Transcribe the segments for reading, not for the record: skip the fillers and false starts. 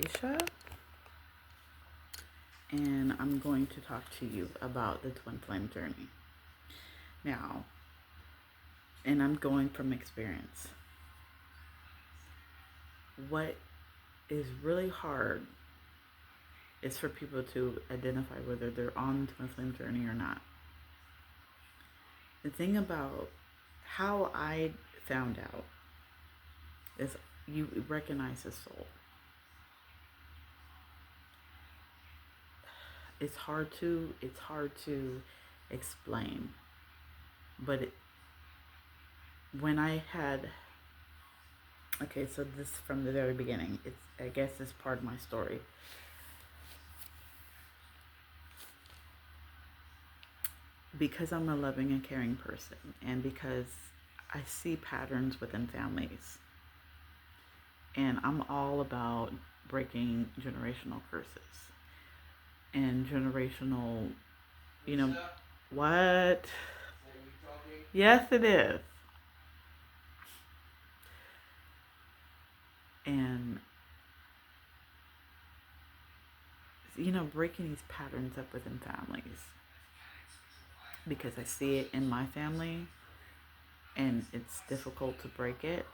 Alicia, and I'm going to talk to you about the twin flame journey. Now, and I'm going from experience. What is really hard is for people to identify whether they're on the twin flame journey or not. The thing about how I found out is you recognize the soul. It's hard to explain, but when I had okay, so this from the very beginning. I guess it's part of my story. Because I'm a loving and caring person, and because I see patterns within families, and I'm all about breaking generational curses and generational, you know, what? Yes, it is. And, breaking these patterns up within families because I see it in my family and it's difficult to break it,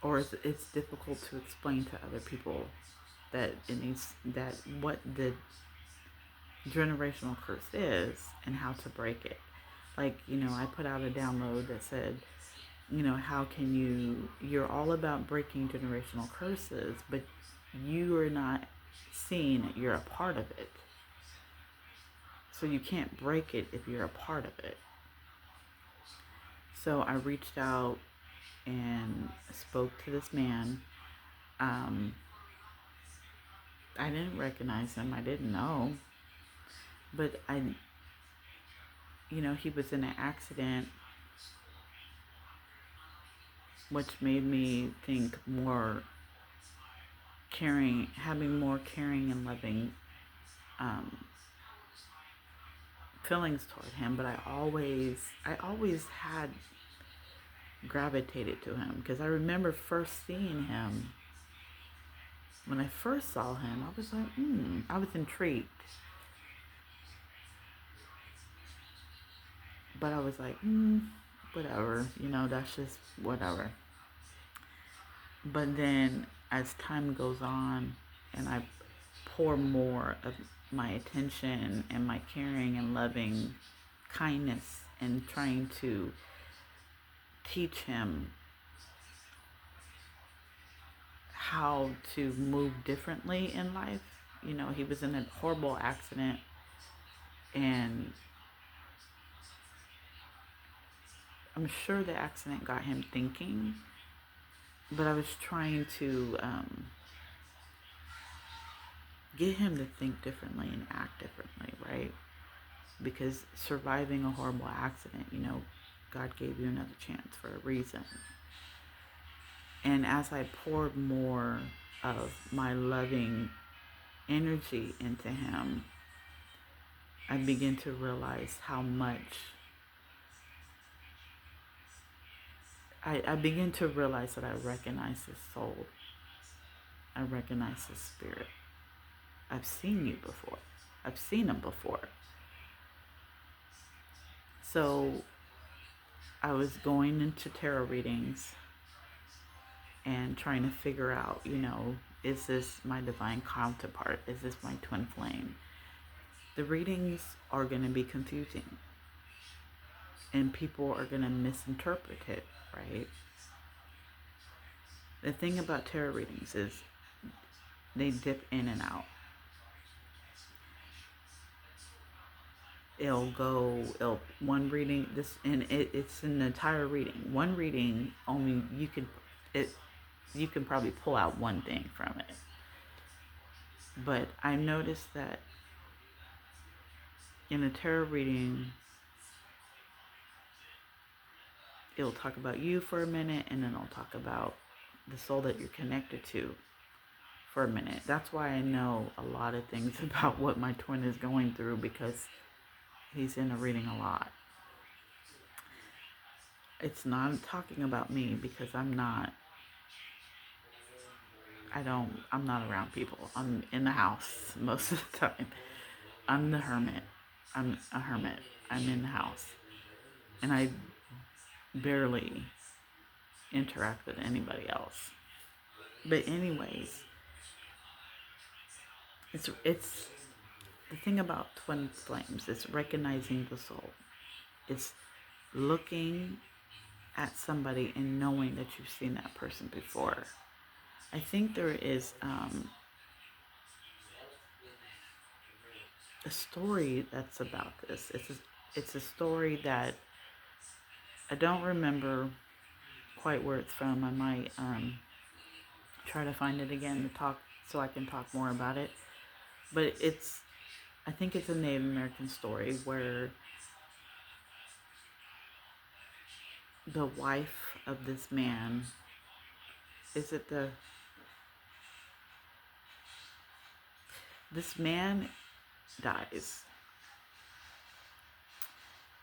or it's difficult to explain to other people that it needs that what the generational curse is and how to break it. Like, I put out a download that said, how can you're all about breaking generational curses, but you are not seeing that you're a part of it. So you can't break it if you're a part of it. So I reached out and spoke to this man. I didn't recognize him. I didn't know. But he was in an accident, which made me think more caring, having more caring and loving feelings toward him. But I always had gravitated to him because I remember first seeing him. When I first saw him, I was like, I was intrigued. But I was like, whatever, that's just whatever. But then as time goes on and I pour more of my attention and my caring and loving kindness and trying to teach him how to move differently in life. He was in a horrible accident, and I'm sure the accident got him thinking, but I was trying to get him to think differently and act differently, right? Because surviving a horrible accident, God gave you another chance for a reason. And as I poured more of my loving energy into him, I began to realize how much I begin to realize that I recognize his soul. I recognize his spirit. I've seen you before. I've seen him before. So I was going into tarot readings and trying to figure out, is this my divine counterpart? Is this my twin flame? The readings are going to be confusing and people are going to misinterpret it, right? The thing about tarot readings is they dip in and out. One reading, it's an entire reading. One reading only you can probably pull out one thing from it. But I noticed that in a tarot reading, it'll talk about you for a minute, and then it'll talk about the soul that you're connected to for a minute. That's why I know a lot of things about what my twin is going through, because he's in a reading a lot. It's not talking about me because I I'm not around people. I'm in the house most of the time. I'm the hermit. I'm a hermit. I'm in the house. And I barely interact with anybody else. But anyways, it's the thing about twin flames. It's recognizing the soul. It's looking at somebody and knowing that you've seen that person before. I think there is a story that's about this. It's a story that I don't remember quite where it's from. I might try to find it again to talk so I can talk more about it. But I think it's a Native American story where the wife of this man, is it this man dies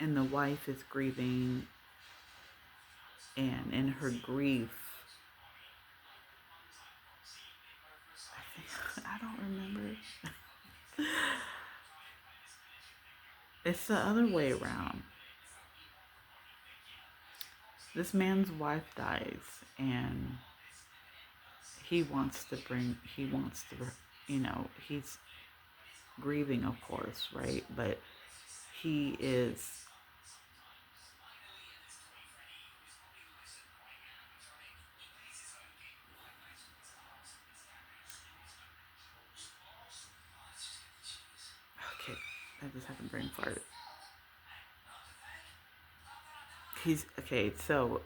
and the wife is grieving, and in her grief, I don't remember. It's the other way around. This man's wife dies, and he wants to, he's grieving, of course, right? But he is, okay, I just had a brain fart. So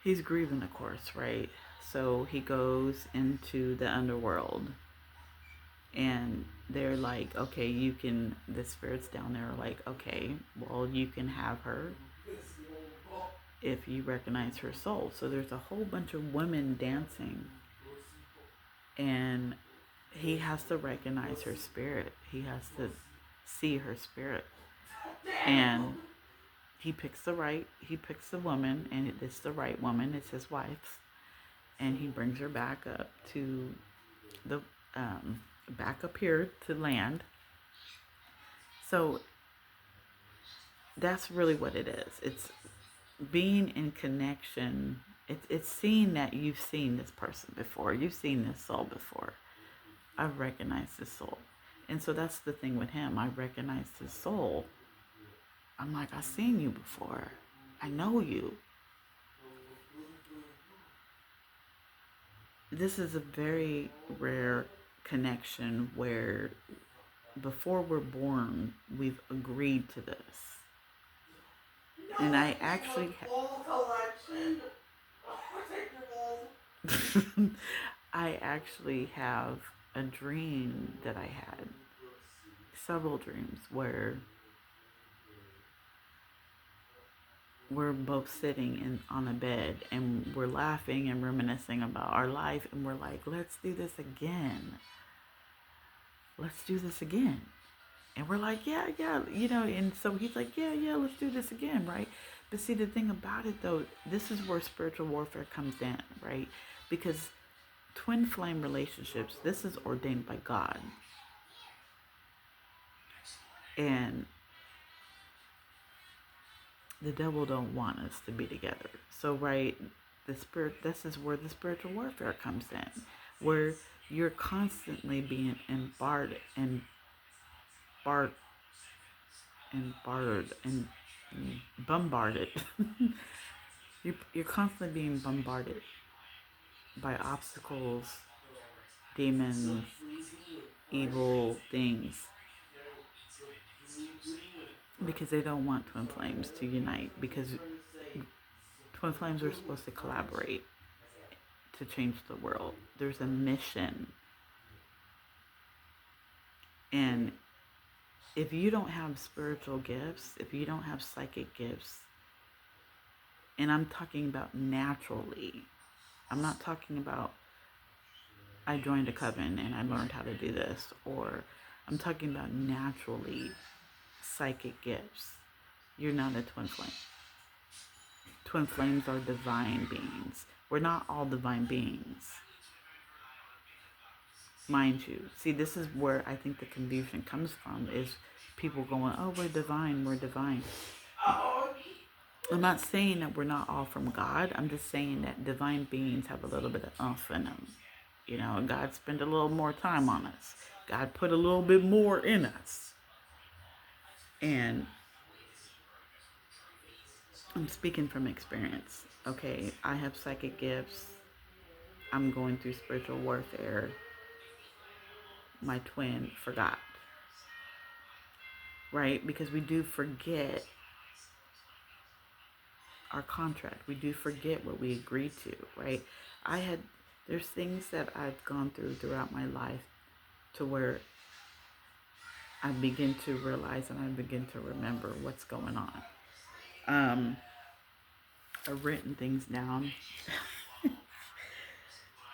he's grieving, of course, right? So he goes into the underworld, and they're like, okay, the spirits down there are like, okay, well, you can have her if you recognize her soul. So there's a whole bunch of women dancing, and he has to recognize her spirit. He has to see her spirit. And he picks the woman, and it's the right woman, it's his wife. And he brings her back up to the, back up here to land. So that's really what it is. It's being in connection. It's seeing that you've seen this person before. You've seen this soul before. I've recognized this soul. And so that's the thing with him. I recognized his soul. I'm like, I've seen you before. I know you. This is a very rare connection where before we're born, we've agreed to this. And I actually I actually have a dream that I had, several dreams, where we're both sitting on a bed and we're laughing and reminiscing about our life, and we're like, let's do this again. Let's do this again. And we're like, yeah, and so he's like, yeah, let's do this again, right? But see, the thing about it, though, this is where spiritual warfare comes in, right? Because twin flame relationships, this is ordained by God. And the devil don't want us to be together. So, right, this is where the spiritual warfare comes in, where you're constantly being bombarded. You're constantly being bombarded by obstacles, demons, evil things, because they don't want twin flames to unite, because twin flames are supposed to collaborate to change the world. There's a mission. And if you don't have spiritual gifts, if you don't have psychic gifts, and I'm talking about naturally, I'm not talking about I joined a coven and I learned how to do this, or I'm talking about naturally psychic gifts. You're not a twin flame. Twin flames are divine beings. We're not all divine beings. mind you. See, this is where I think the confusion comes from, is people going, oh, we're divine, we're divine. I'm not saying that we're not all from God. I'm just saying that divine beings have a little bit of umph in them. You know, God spent a little more time on us. God put a little bit more in us. And I'm speaking from experience. Okay, I have psychic gifts. I'm going through spiritual warfare. My twin forgot, right? Because we do forget our contract. We do forget what we agreed to, right? There's things that I've gone throughout my life to where I begin to realize and I begin to remember what's going on. I've written things down.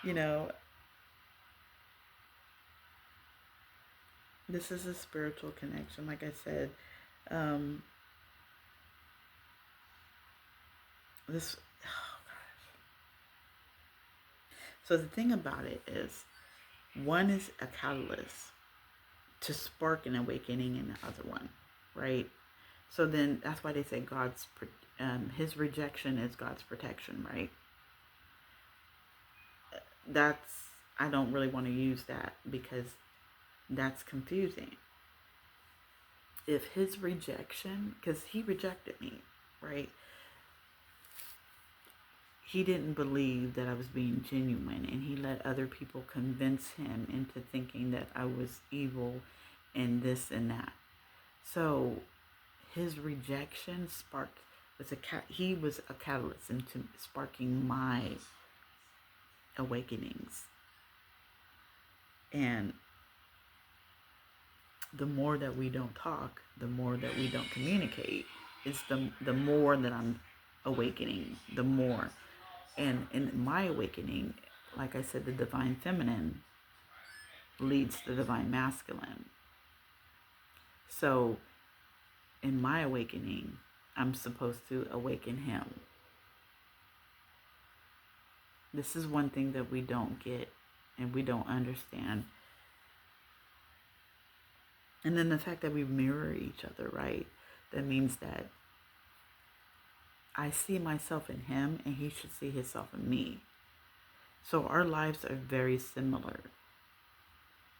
You know, this is a spiritual connection. Like I said, this. Oh gosh. So the thing about it is, one is a catalyst to spark an awakening in the other one, right? So then that's why they say his rejection is God's protection, right? I don't really want to use that because that's confusing. If his rejection, because he rejected me, right? He didn't believe that I was being genuine, and he let other people convince him into thinking that I was evil and this and that. So his rejection he was a catalyst into sparking my awakenings. And the more that we don't talk, the more that we don't communicate, it's the more that I'm awakening, the more. And in my awakening, like I said, the divine feminine leads the divine masculine. So in my awakening, I'm supposed to awaken him. This is one thing that we don't get and we don't understand. And then the fact that we mirror each other, right? That means that I see myself in him and he should see himself in me. So our lives are very similar.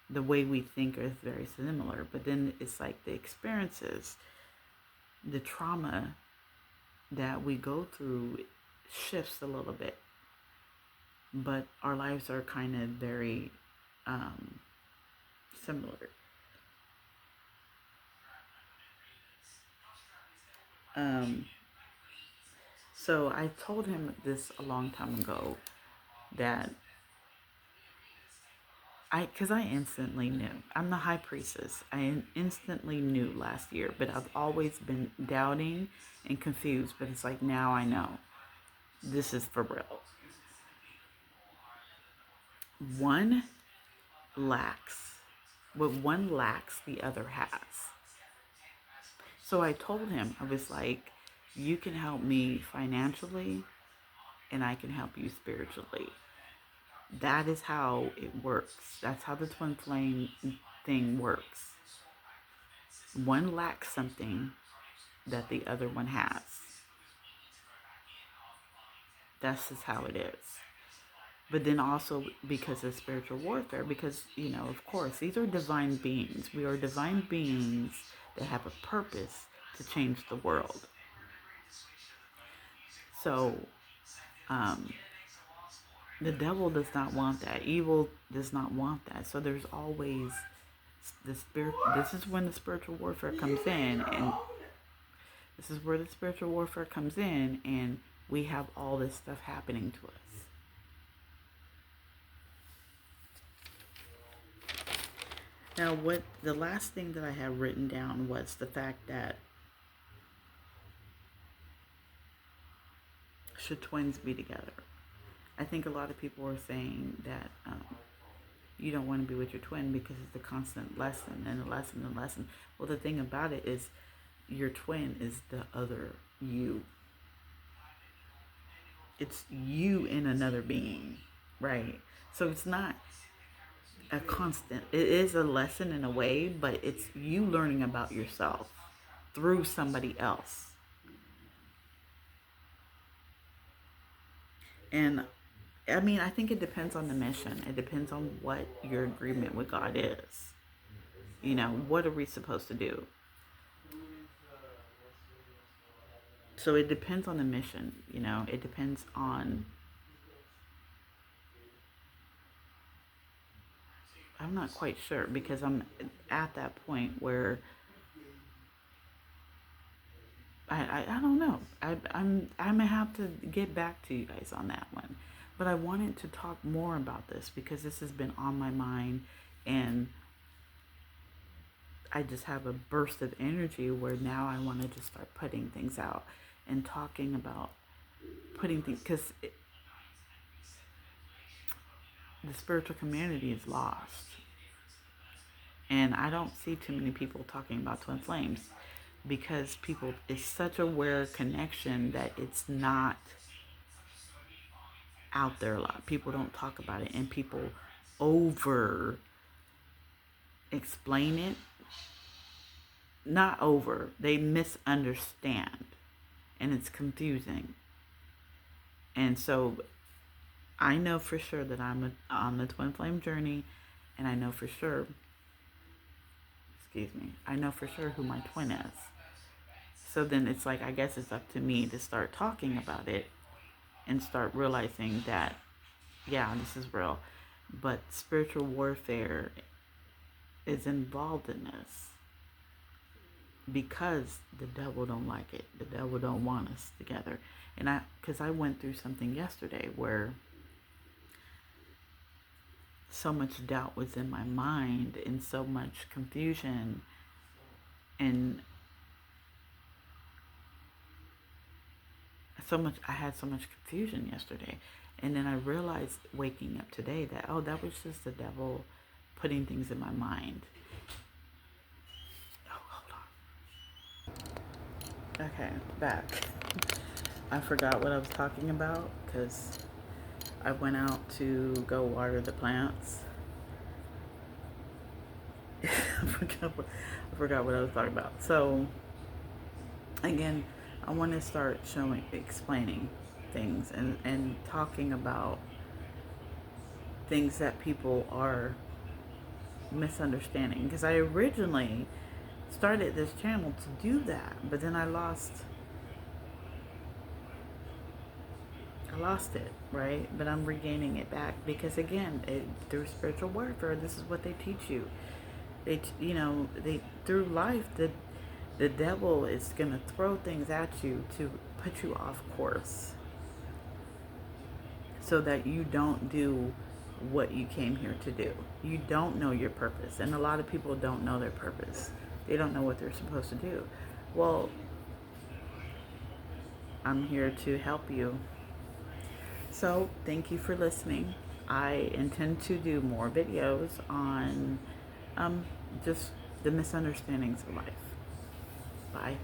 The way we think is very similar. But then it's like the experiences, the trauma that we go through shifts a little bit. But our lives are kind of very similar. So I told him this a long time ago, that because I instantly knew. I'm the high priestess. I instantly knew last year, but I've always been doubting and confused. But it's like, now I know this is for real. One lacks. What one lacks, the other has. So I told him, I was like, you can help me financially and I can help you spiritually. That is how it works. That's how the twin flame thing works. One lacks something that the other one has. That's just how it is. But then also because of spiritual warfare, because, of course, these are divine beings. We are divine beings that have a purpose to change the world. So, the devil does not want that. Evil does not want that. So there's always the spirit. This is when the spiritual warfare comes in, and this is where the spiritual warfare comes in, and we have all this stuff happening to us. Now, the last thing that I had written down was the fact that should twins be together? I think a lot of people are saying that you don't want to be with your twin because it's a constant lesson and a lesson and a lesson. Well, the thing about it is your twin is the other you. It's you in another being, right? So it's not, a constant. It is a lesson in a way, but it's you learning about yourself through somebody else. And I mean, I think it depends on the mission. It depends on what your agreement with God is. You know, what are we supposed to do? So it depends on the mission, you know, it depends on, I'm not quite sure because I'm at that point where I don't know. I'm gonna have to get back to you guys on that one. But I wanted to talk more about this because this has been on my mind, and I just have a burst of energy where now I want to just start putting things out and talking about putting things, because the spiritual community is lost. And I don't see too many people talking about twin flames because people, it's such a rare connection that it's not out there a lot. People don't talk about it, and people over explain it. Not over, they misunderstand, and it's confusing. And so I know for sure that I'm on the twin flame journey, and I know for sure, I know for sure who my twin is. So then it's like, I guess it's up to me to start talking about it and start realizing that, yeah, this is real. But spiritual warfare is involved in this because the devil don't like it. The devil don't want us together. And because I went through something yesterday where so much doubt was in my mind and so much confusion, and I had so much confusion yesterday. And then I realized waking up today that, oh, that was just the devil putting things in my mind. Oh, hold on. Okay, back. I forgot what I was talking about because I went out to go water the plants. I forgot what I was talking about. So, again, I want to start explaining things and talking about things that people are misunderstanding. Because I originally started this channel to do that, but then I lost it, right? But I'm regaining it back because, again, through spiritual warfare, this is what they teach you. They through life, the devil is going to throw things at you to put you off course so that you don't do what you came here to do. You don't know your purpose, and a lot of people don't know their purpose. They don't know what they're supposed to do. Well, I'm here to help you. So thank you for listening. I intend to do more videos on just the misunderstandings of life. Bye.